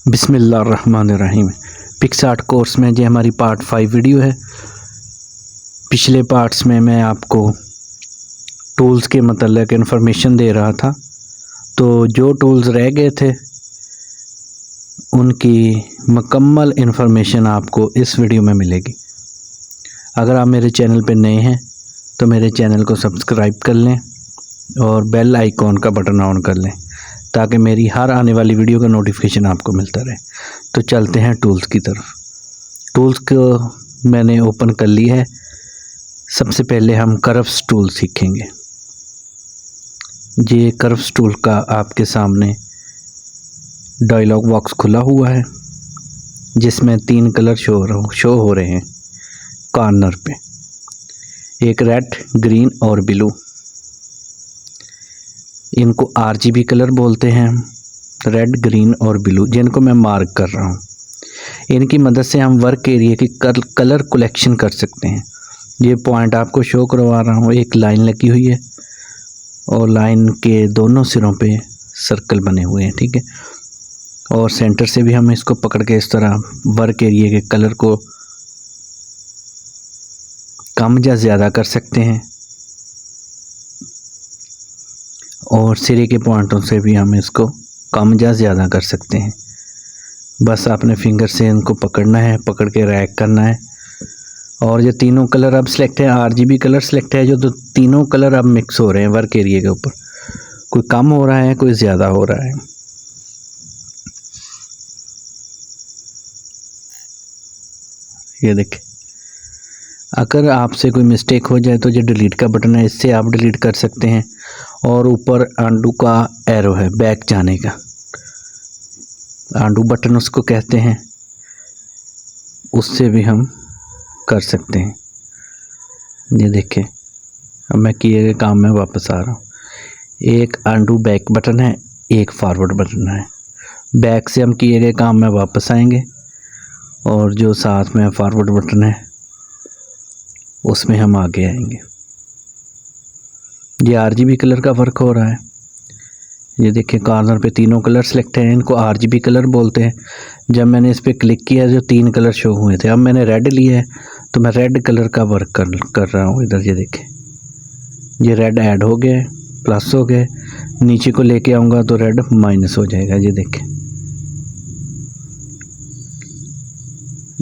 बिस्मिल्लाहिर्रहमानिर्रहीम। PicsArt course में जो हमारी पार्ट 5 वीडियो है, पिछले पार्ट्स में मैं आपको टूल्स के मतलब इन्फॉर्मेशन दे रहा था। तो जो टूल्स रह गए थे उनकी मुकम्मल इन्फॉर्मेशन आपको इस वीडियो में मिलेगी। अगर आप मेरे चैनल पे नए हैं तो मेरे चैनल को सब्सक्राइब कर लें और बेल आइकॉन का बटन ऑन कर लें ताकि मेरी हर आने वाली वीडियो का नोटिफिकेशन आपको मिलता रहे। तो चलते हैं टूल्स की तरफ। टूल्स को मैंने ओपन कर लिया है। सबसे पहले हम कर्व्स टूल सीखेंगे। ये कर्व्स टूल का आपके सामने डायलॉग बॉक्स खुला हुआ है जिसमें 3 कलर शो हो रहे हैं कॉर्नर पे, एक रेड, ग्रीन और ब्लू। इनको RGB कलर बोलते हैं, रेड, ग्रीन और ब्लू, जिनको मैं मार्क कर रहा हूँ। इनकी मदद से हम वर्क एरिया की कलर कलेक्शन कर सकते हैं। ये पॉइंट आपको शो करवा रहा हूँ। एक लाइन लगी हुई है और लाइन के दोनों सिरों पे सर्कल बने हुए हैं, ठीक है। और सेंटर से भी हम इसको पकड़ के इस तरह वर्क एरिया के कलर को कम या ज़्यादा कर सकते हैं और सिरे के पॉइंटों से भी हम इसको कम या ज़्यादा कर सकते हैं। बस अपने फिंगर से इनको पकड़ना है, पकड़ के रैक करना है। और ये तीनों कलर अब सिलेक्ट है, RGB कलर सिलेक्ट है। जो तीनों कलर अब मिक्स हो रहे हैं वर्क एरिया के ऊपर, कोई कम हो रहा है, कोई ज़्यादा हो रहा है। ये देखें, अगर आपसे कोई मिस्टेक हो जाए तो जो डिलीट का बटन है, इससे आप डिलीट कर सकते हैं। और ऊपर अंडू का एरो है बैक जाने का, अंडू बटन उसको कहते हैं, उससे भी हम कर सकते हैं। ये देखें, अब मैं किए गए काम में वापस आ रहा हूँ। एक अंडू बैक बटन है, एक फॉरवर्ड बटन है। बैक से हम किए गए काम में वापस आएंगे और जो साथ में फॉरवर्ड बटन है उसमें हम आगे आएंगे। ये RGB कलर का वर्क हो रहा है। ये देखिए, कॉर्नर पे तीनों कलर सेलेक्ट हैं, इनको RGB कलर बोलते हैं। जब मैंने इस पर क्लिक किया जो 3 कलर शो हुए थे, अब मैंने रेड लिया है तो मैं रेड कलर का वर्क कर रहा हूँ। इधर ये देखें, ये रेड ऐड हो गया, प्लस हो गए। नीचे को लेके आऊँगा तो रेड माइनस हो जाएगा। ये देखें,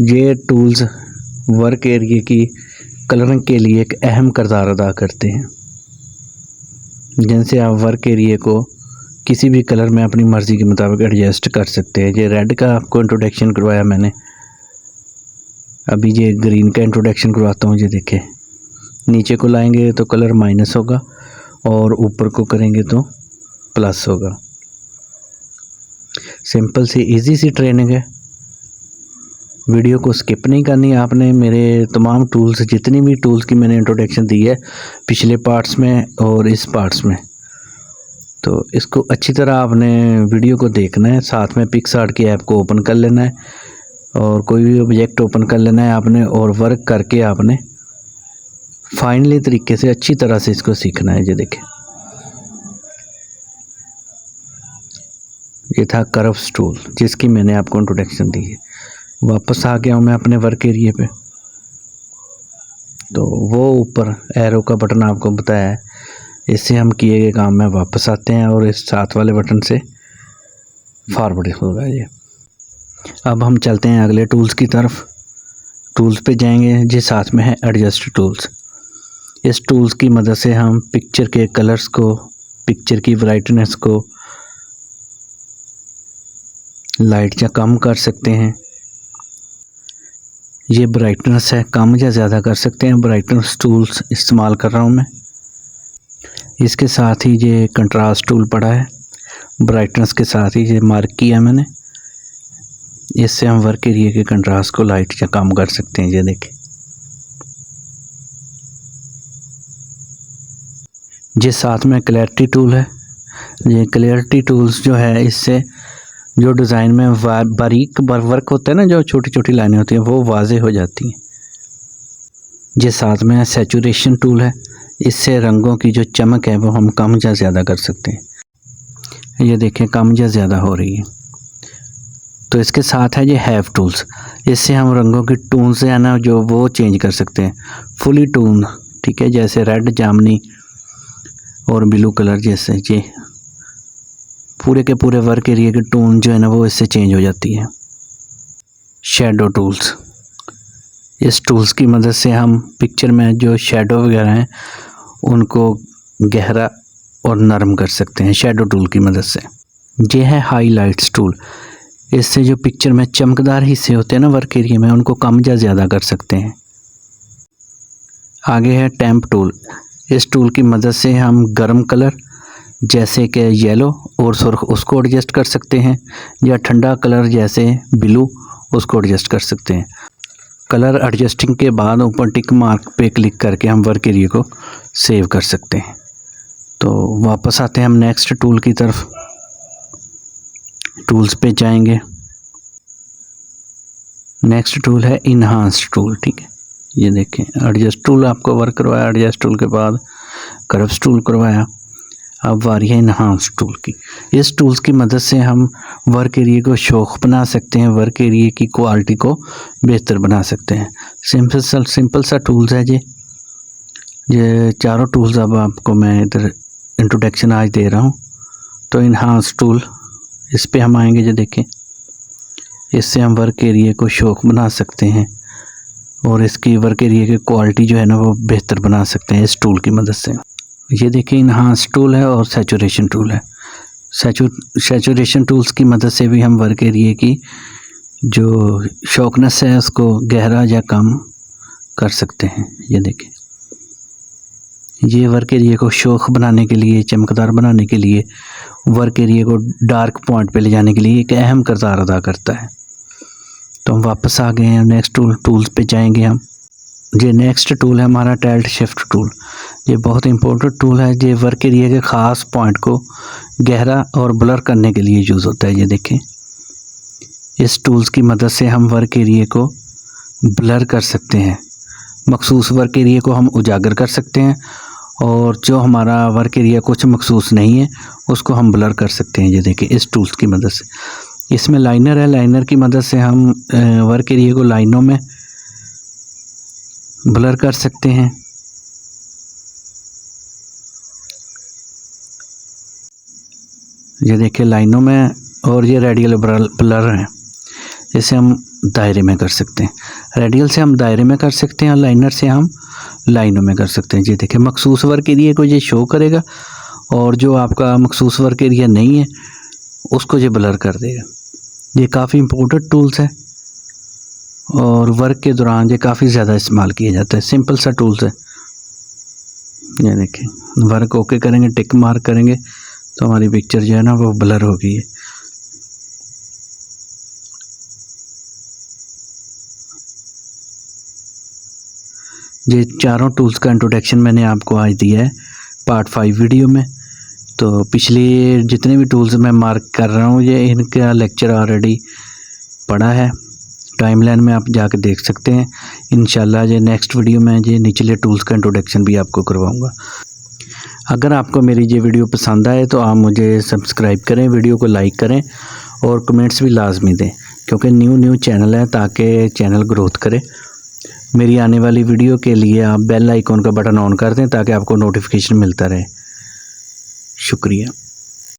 ये टूल्स वर्क एरिया की कलरिंग के लिए एक अहम किरदार अदा करते हैं, जिनसे आप वर्क एरिया को किसी भी कलर में अपनी मर्ज़ी के मुताबिक एडजस्ट कर सकते हैं। ये रेड का आपको इंट्रोडक्शन करवाया मैंने, अभी ये ग्रीन का इंट्रोडक्शन करवाता हूँ। ये देखें, नीचे को लाएंगे तो कलर माइनस होगा और ऊपर को करेंगे तो प्लस होगा। सिंपल सी इजी सी ट्रेनिंग है। वीडियो को स्किप नहीं करनी आपने। मेरे तमाम टूल्स, जितनी भी टूल्स की मैंने इंट्रोडक्शन दी है पिछले पार्ट्स में और इस पार्ट्स में, तो इसको अच्छी तरह आपने वीडियो को देखना है। साथ में पिक्सआर्ट की ऐप को ओपन कर लेना है और कोई भी ऑब्जेक्ट ओपन कर लेना है आपने और वर्क करके आपने फाइनली तरीके से अच्छी तरह से इसको सीखना है। ये देखें, ये था कर्व्स टूल जिसकी मैंने आपको इंट्रोडक्शन दी है। वापस आ गया हूँ मैं अपने वर्क एरिया पे, तो वो ऊपर एरो का बटन आपको बताया है, इससे हम किए गए काम में वापस आते हैं और इस साथ वाले बटन से फॉरवर्ड होगा। ये अब हम चलते हैं अगले टूल्स की तरफ। टूल्स पे जाएंगे, जिस साथ में है एडजस्ट टूल्स। इस टूल्स की मदद से हम पिक्चर के कलर्स को, पिक्चर की ब्राइटनेस को लाइट या कम कर सकते हैं। ये ब्राइटनेस है, कम या ज़्यादा कर सकते हैं। ब्राइटनेस टूल्स इस्तेमाल कर रहा हूँ मैं। इसके साथ ही ये कंट्रास्ट टूल पड़ा है, ब्राइटनेस के साथ ही ये मार्क किया मैंने। इससे हम वर्क एरिया के कंट्रास्ट को लाइट या कम कर सकते हैं। ये देखें, ये साथ में क्लैरिटी टूल है। ये क्लैरिटी टूल्स जो है, इससे जो डिज़ाइन में बारीक वर्क होता है ना, जो छोटी छोटी लाइनें होती हैं, वो वाज़े हो जाती हैं। ये साथ में सैचुरेशन टूल है। इससे रंगों की जो चमक है वो हम कम या ज़्यादा कर सकते हैं। ये देखें, कम या ज़्यादा हो रही है। तो इसके साथ है ये हैव टूल्स, इससे हम रंगों की टून से है ना जो वो चेंज कर सकते हैं, फुली टून, ठीक है, जैसे रेड, जामनी और ब्लू कलर, जैसे ये पूरे के पूरे वर्क एरिया की टोन जो है ना वो इससे चेंज हो जाती है। शेडो टूल्स, इस टूल्स की मदद से हम पिक्चर में जो शेडो वगैरह हैं उनको गहरा और नरम कर सकते हैं शेडो टूल की मदद से। ये है हाईलाइट्स टूल, इससे जो पिक्चर में चमकदार हिस्से होते हैं ना वर्क एरिया में उनको कम या ज़्यादा कर सकते हैं। आगे है टेम्प टूल, इस टूल की मदद से हम गर्म कलर जैसे कि येलो और सुर्ख उसको एडजस्ट कर सकते हैं, या ठंडा कलर जैसे ब्लू उसको एडजस्ट कर सकते हैं। कलर एडजस्टिंग के बाद ऊपर टिक मार्क पे क्लिक करके हम वर्क एरिया को सेव कर सकते हैं। तो वापस आते हैं हम नेक्स्ट टूल की तरफ, टूल्स पे जाएंगे। नेक्स्ट टूल है इन्हांस टूल, ठीक है, ये देखें एडजस्ट टूल आपको वर्क करवाया, एडजस्ट टूल के बाद कर्व्स टूल करवाया, अब बारी है इन्हांस टूल की। इस टूल्स की मदद से हम वर्क एरिया को शौक बना सकते हैं, वर्क एरिया की क्वालिटी को बेहतर बना सकते हैं। सिंपल सा टूल्स है ये चारों टूल्स अब आपको मैं इधर इंट्रोडक्शन आज दे रहा हूँ। तो इन्हांस टूल, इस पे हम आएंगे, जो देखें इससे हम वर्क एरिया को शौक बना सकते हैं और इसकी वर्क एरिया की क्वालिटी जो है ना वो बेहतर बना सकते हैं इस टूल की मदद से। ये देखिए इन्हांस टूल है और सैचुरेशन टूल है। सैचुरेशन टूल्स की मदद से भी हम वर्क एरिया की जो शौकनेस है उसको गहरा या कम कर सकते हैं। ये देखें, ये वर्क एरिया को शौक बनाने के लिए, चमकदार बनाने के लिए, वर्क एरिया को डार्क पॉइंट पे ले जाने के लिए एक अहम किरदार अदा करता है। तो हम वापस आ गए हैं नेक्स्ट टूल्स पे जाएंगे हम। ये नेक्स्ट टूल है हमारा टाइल्ट शिफ्ट टूल, ये बहुत इंपॉर्टेंट टूल है। ये वर्क एरिया के ख़ास पॉइंट को गहरा और ब्लर करने के लिए यूज़ होता है। ये देखें, इस टूल्स की मदद से हम वर्क एरिया को ब्लर कर सकते हैं, मखसूस वर्क एरिया को हम उजागर कर सकते हैं, और जो हमारा वर्क एरिया कुछ मखसूस नहीं है उसको हम ब्लर कर सकते हैं। ये देखें इस टूल्स की मदद से, इसमें लाइनर है, लाइनर की मदद से हम वर्क एरिया को लाइनों में ब्लर कर सकते हैं। ये देखिए लाइनों में, और ये रेडियल ब्लर है, इसे हम दायरे में कर सकते हैं। रेडियल से हम दायरे में कर सकते हैं और लाइनर से हम लाइनों में कर सकते हैं। ये देखिए मखसूस वर्क एरिया को ये शो करेगा और जो आपका मखसूस वर्क एरिया नहीं है उसको ये ब्लर कर देगा। ये काफ़ी इम्पोर्टेंट टूल्स है और वर्क के दौरान ये काफ़ी ज़्यादा इस्तेमाल किया जाता है। सिंपल सा टूल्स है। ये देखें, वर्क ओके करेंगे, टिक मार्क करेंगे तो हमारी पिक्चर जो है ना वो ब्लर हो गई है। ये चारों टूल्स का इंट्रोडक्शन मैंने आपको आज दिया है पार्ट 5 वीडियो में। तो पिछले जितने भी टूल्स मैं मार्क कर रहा हूँ ये इनका लेक्चर ऑलरेडी पड़ा है, टाइमलाइन में आप जाकर देख सकते हैं। इंशाल्लाह ये नेक्स्ट वीडियो में ये निचले टूल्स का इंट्रोडक्शन भी आपको करवाऊंगा। अगर आपको मेरी ये वीडियो पसंद आए तो आप मुझे सब्सक्राइब करें, वीडियो को लाइक करें और कमेंट्स भी लाजमी दें, क्योंकि न्यू चैनल है, ताकि चैनल ग्रोथ करे। मेरी आने वाली वीडियो के लिए आप बेल आइकॉन का बटन ऑन कर दें ताकि आपको नोटिफिकेशन मिलता रहे। शुक्रिया।